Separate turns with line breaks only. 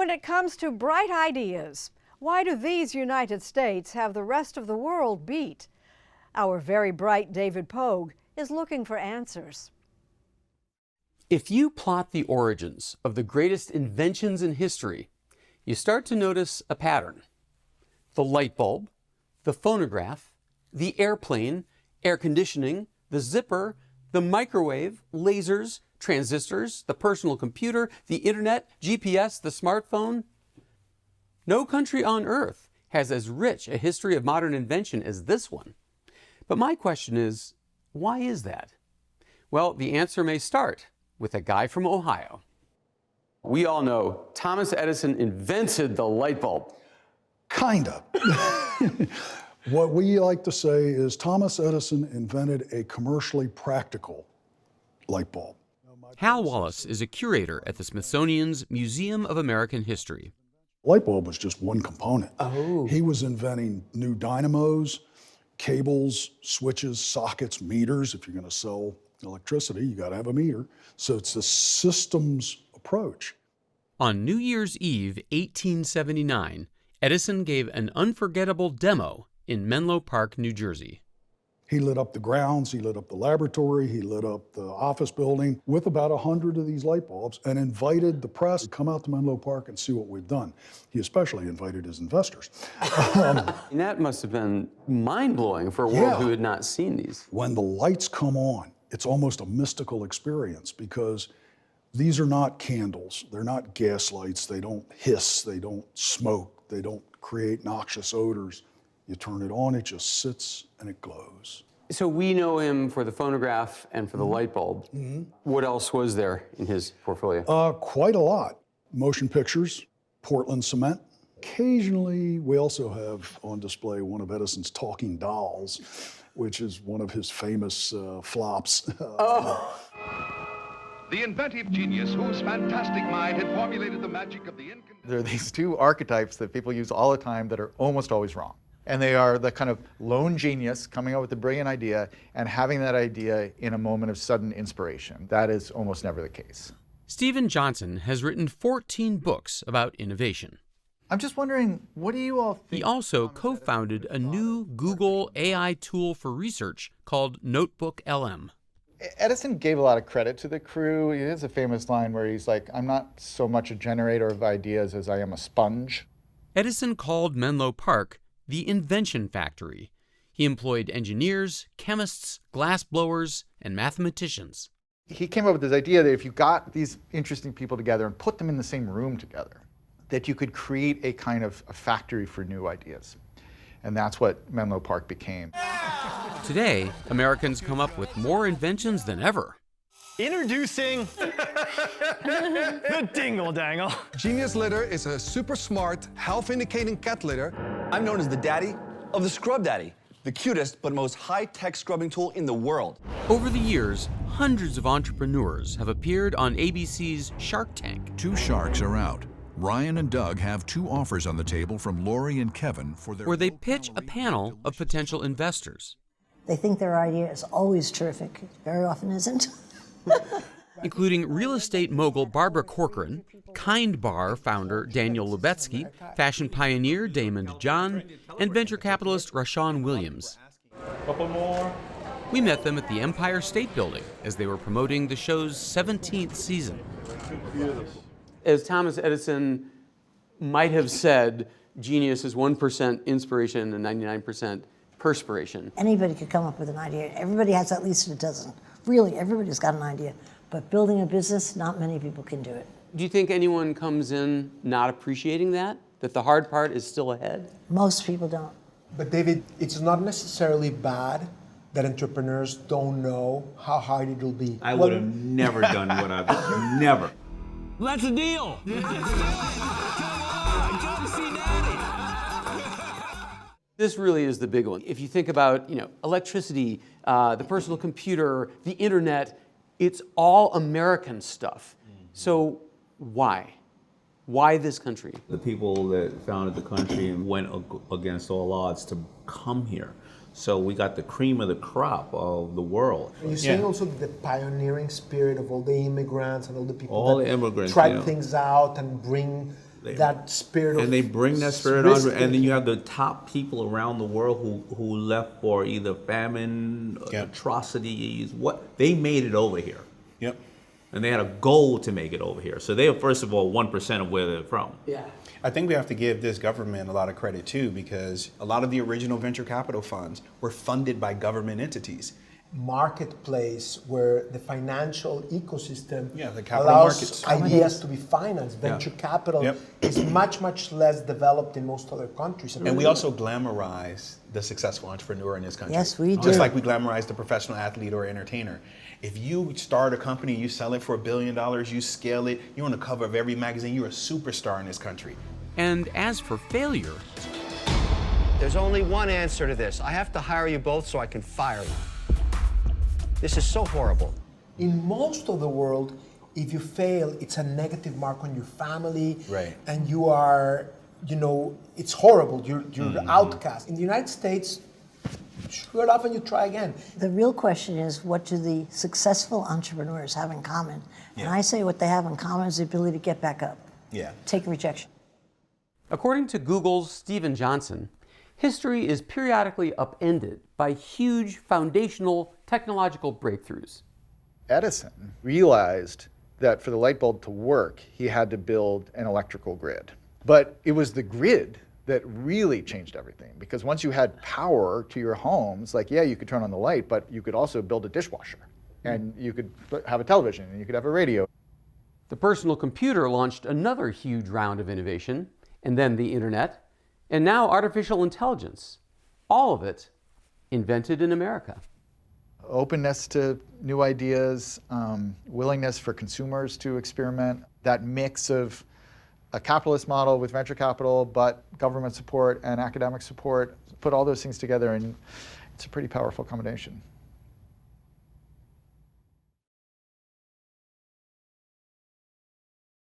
when it comes to bright ideas, why do these United States have the rest of the world beat? Our very bright David Pogue is looking for answers.
If you plot the origins of the greatest inventions in history, you start to notice a pattern. The light bulb, the phonograph, the airplane, air conditioning, the zipper, the microwave, lasers, transistors, the personal computer, the internet, GPS, the smartphone. No country on earth has as rich a history of modern invention as this one. But my question is, why is that? Well, the answer may start with a guy from Ohio. We all know Thomas Edison invented the light bulb.
Kinda. What we like to say is Thomas Edison invented a commercially practical light bulb.
Hal Wallace is a curator at the Smithsonian's Museum of American History.
Light bulb was just one component.
Oh.
He was inventing new dynamos, cables, switches, sockets, meters. If you're going to sell electricity, you got to have a meter. So it's a systems approach.
On New Year's Eve, 1879, Edison gave an unforgettable demo in Menlo Park, New Jersey.
He lit up the grounds, he lit up the laboratory, he lit up the office building with about 100 of these light bulbs and invited the press to come out to Menlo Park and see what we've done. He especially invited his investors.
And that must have been mind-blowing for a world who had not seen these.
When the lights come on, it's almost a mystical experience because these are not candles, they're not gas lights, they don't hiss, they don't smoke, they don't create noxious odors. You turn it on, it just sits and it glows.
So we know him for the phonograph and for the light bulb. What else was there in his portfolio?
Quite a lot. Motion pictures, Portland cement. Occasionally, we also have on display one of Edison's talking dolls, which is one of his famous flops.
The inventive genius whose fantastic mind had formulated the magic of the
There are these two archetypes that people use all the time that are almost always wrong. And they are the kind of lone genius coming up with a brilliant idea and having that idea in a moment of sudden inspiration. That is almost never the case.
Stephen Johnson has written 14 books about innovation.
I'm just wondering, what do you all think?
He also co-founded a new Google AI tool for research called Notebook LM.
Edison gave a lot of credit to the crew. He has a famous line where he's like, I'm not so much a generator of ideas as I am a sponge.
Edison called Menlo Park the invention factory. He employed engineers, chemists, glassblowers, and mathematicians.
He came up with this idea that if you got these interesting people together and put them in the same room together, that you could create a kind of a factory for new ideas. And that's what Menlo Park became.
Today, Americans come up with more inventions than ever.
Introducing the Dingle Dangle.
Genius Litter is a super smart, health-indicating cat litter.
I'm known as the daddy of the Scrub Daddy, the cutest but most high-tech scrubbing tool in the world.
Over the years, hundreds of entrepreneurs have appeared on ABC's Shark Tank.
Two sharks are out. Ryan and Doug have two offers on the table from Lori and Kevin for their...
where they pitch a panel of potential investors.
They think their idea is always terrific. Very often isn't.
Including real estate mogul Barbara Corcoran, Kind Bar founder Daniel Lubetzky, fashion pioneer Damon DeJohn, and venture capitalist Rashawn Williams.
Couple more.
We met them at the Empire State Building as they were promoting the show's 17th season. As Thomas Edison might have said, genius is 1% inspiration and 99% perspiration.
Anybody could come up with an idea. Everybody has at least a dozen. Really, everybody's got an idea. But building a business, not many people can do it.
Do you think anyone comes in not appreciating that the hard part is still ahead?
Most people don't.
But David, it's not necessarily bad that entrepreneurs don't know how hard it'll be.
I would have never done what I've done. Never.
That's a deal. Come see Daddy.
This really is the big one. If you think about, electricity, the personal computer, the internet, it's all American stuff. So why? Why this country?
The people that founded the country and went against all odds to come here. So we got the cream of the crop of the world.
Are you saying also the pioneering spirit of all the immigrants and all the people that tried things out and bring that spirit of
and they bring that spirit on, and then you have the top people around the world who left for either famine, atrocities. What they made it over here.
Yep.
And they had a goal to make it over here. So they are, first of all, 1% of where they're from.
Yeah.
I think we have to give this government a lot of credit too, because a lot of the original venture capital funds were funded by government entities.
Marketplace where the financial ecosystem
the capital
allows
markets.
ideas to be financed. Venture capital is much less developed in most other countries.
And we also glamorize the successful entrepreneur in this country.
Yes, we do.
Just like we glamorize the professional athlete or entertainer. If you start a company, you sell it for $1 billion, you scale it, you're on the cover of every magazine, you're a superstar in this country.
And as for failure,
there's only one answer to this. I have to hire you both so I can fire you. This is so horrible.
In most of the world, if you fail, it's a negative mark on your family.
Right.
And you are, it's horrible. You're the outcast. In the United States, screw it up and you try again.
The real question is, what do the successful entrepreneurs have in common? And I say what they have in common is the ability to get back up.
Yeah.
Take rejection.
according to Google's Stephen Johnson, history is periodically upended by huge foundational technological breakthroughs.
Edison realized that for the light bulb to work, he had to build an electrical grid. But it was the grid that really changed everything, because once you had power to your homes, like, yeah, you could turn on the light, but you could also build a dishwasher, and you could have a television, and you could have a radio.
The personal computer launched another huge round of innovation, and then the internet, and now artificial intelligence. All of it invented in America.
Openness to new ideas, willingness for consumers to experiment, that mix of a capitalist model with venture capital, but government support and academic support, put all those things together, and it's a pretty powerful combination.